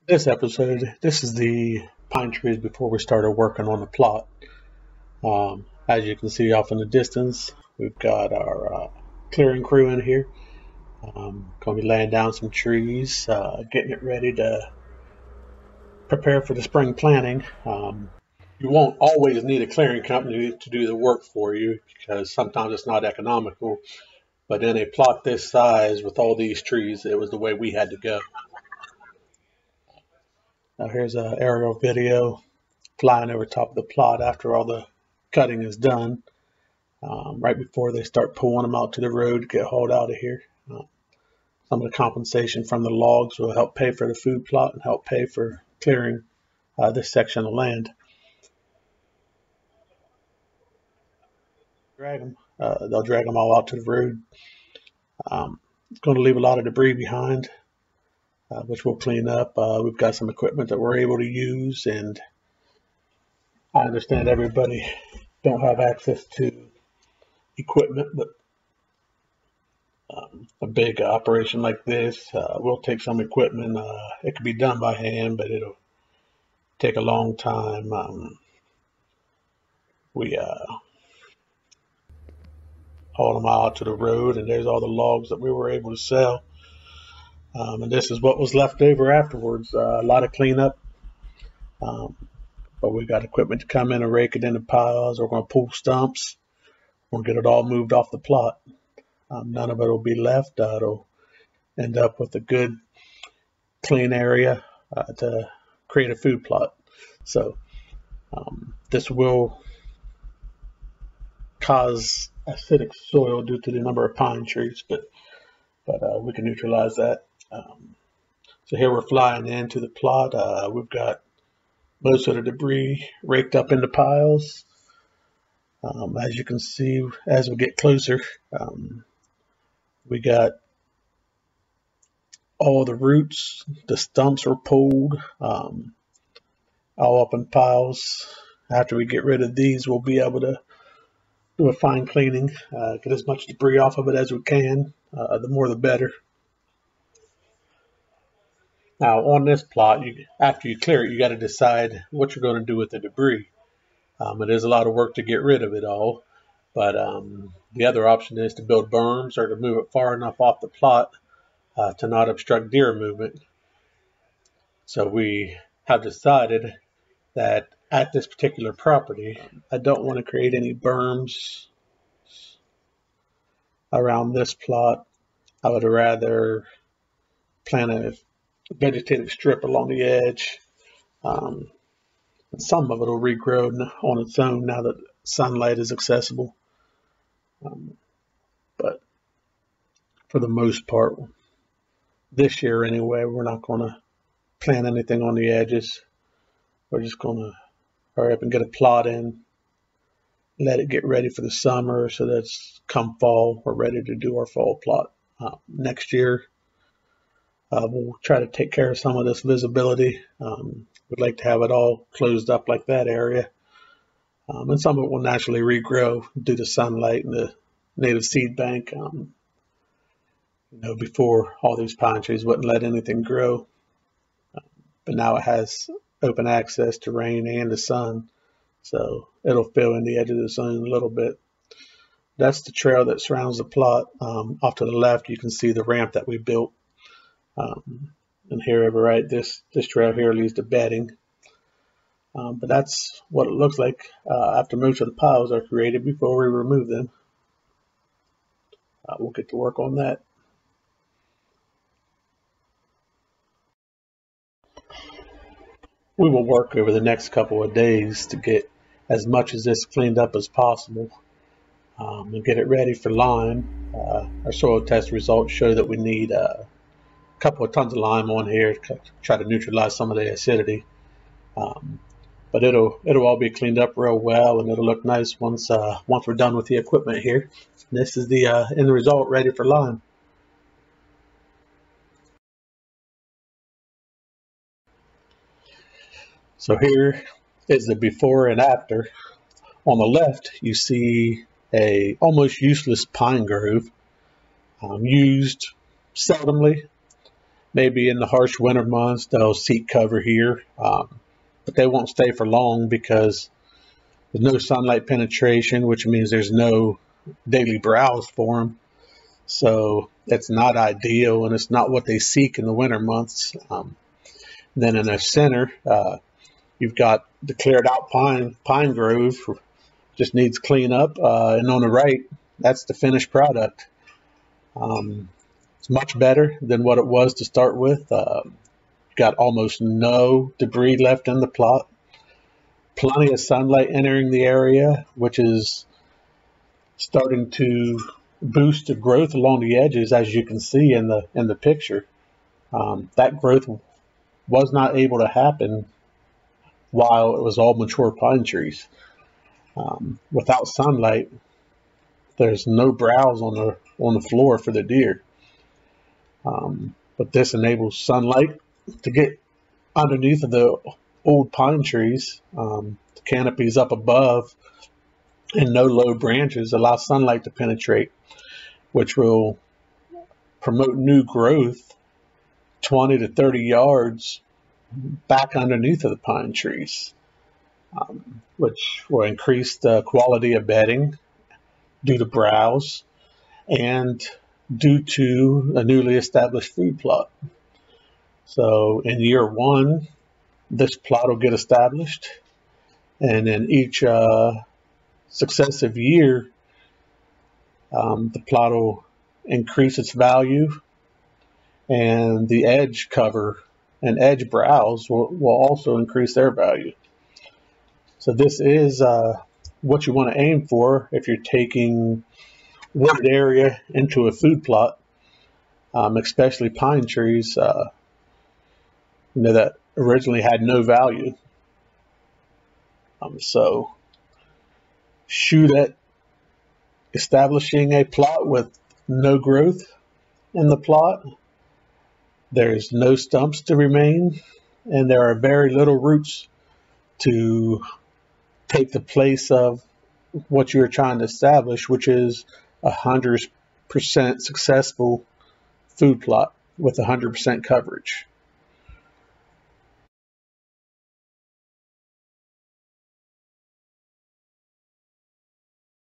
This episode, this is the pine trees before we started working on the plot. As you can see off in the distance, we've got our clearing crew in here. Going to be laying down some trees, getting it ready to prepare for the spring planting. You won't always need a clearing company to do the work for you because sometimes it's not economical. But in a plot this size with all these trees, it was the way we had to go. Now here's an aerial video flying over top of the plot after all the cutting is done, right before they start pulling them out to the road to get hauled out of here. Some of the compensation from the logs will help pay for the food plot and help pay for clearing this section of land. They'll drag them all out to the road. It's going to leave a lot of debris behind, which we'll clean up. We've got some equipment that we're able to use, and I understand everybody don't have access to equipment, but a big operation like this will take some equipment. It can be done by hand, but it'll take a long time. We hauled them out to the road, and there's all the logs that we were able to sell. And this is what was left over afterwards. A lot of cleanup, but we got equipment to come in and rake it into piles. We're going to pull stumps. We'll get it all moved off the plot. None of it will be left. It'll end up with a good, clean area to create a food plot. So this will cause acidic soil due to the number of pine trees, but we can neutralize that. So here we're flying into the plot. We've got most of the debris raked up into piles. As you can see, as we get closer, we got all the roots, the stumps are pulled, all up in piles. After we get rid of these, we'll be able to do a fine cleaning, get as much debris off of it as we can. The more the better. Now on this plot, after you clear it, you got to decide what you're going to do with the debris. It is a lot of work to get rid of it all, but the other option is to build berms or to move it far enough off the plot to not obstruct deer movement. So we have decided that at this particular property, I don't want to create any berms around this plot. I would rather plant a vegetative strip along the edge. Some of it will regrow on its own now that sunlight is accessible. But for the most part, this year anyway, we're not going to plant anything on the edges. We're just going to hurry up and get a plot in, let it get ready for the summer so that come fall, we're ready to do our fall plot. Next year, we'll try to take care of some of this visibility. We'd like to have it all closed up like that area. And some of it will naturally regrow due to sunlight and the native seed bank. Before all these pine trees wouldn't let anything grow. But now it has open access to rain and the sun. So it'll fill in the edge of the sun a little bit. That's the trail that surrounds the plot. Off to the left, you can see the ramp that we built. And here over right, this trail here leads to bedding. But that's what it looks like after most of the piles are created before we remove them. We'll get to work on that. We will work over the next couple of days to get as much of this cleaned up as possible and get it ready for lime. Our soil test results show that we need a couple of tons of lime on here to try to neutralize some of the acidity. But it'll all be cleaned up real well, and it'll look nice once we're done with the equipment here. This is the end result, ready for lime. So here is the before and after. On the left, you see a almost useless pine grove, used seldomly. Maybe in the harsh winter months they'll seek cover here, but they won't stay for long because there's no sunlight penetration, which means there's no daily browse for them. So it's not ideal, and it's not what they seek in the winter months. Then in the center, you've got the cleared out pine grove, just needs cleanup, and on the right, that's the finished product. It's much better than what it was to start with. Got almost no debris left in the plot. Plenty of sunlight entering the area, which is starting to boost the growth along the edges, as you can see in the picture. That growth was not able to happen while it was all mature pine trees. Without sunlight, there's no browse on the floor for the deer. But this enables sunlight to get underneath of the old pine trees. The canopies up above and no low branches allow sunlight to penetrate, which will promote new growth 20 to 30 yards back underneath of the pine trees, which will increase the quality of bedding due to browse and due to a newly established food plot. So in year one, this plot will get established, and in each successive year, the plot will increase its value, and the edge cover and edge browse will also increase their value. So this is what you want to aim for if you're taking wooded area into a food plot, especially pine trees, that originally had no value. So shoot at establishing a plot with no growth in the plot. There's no stumps to remain, and there are very little roots to take the place of what you're trying to establish, which is 100% successful food plot with 100% coverage.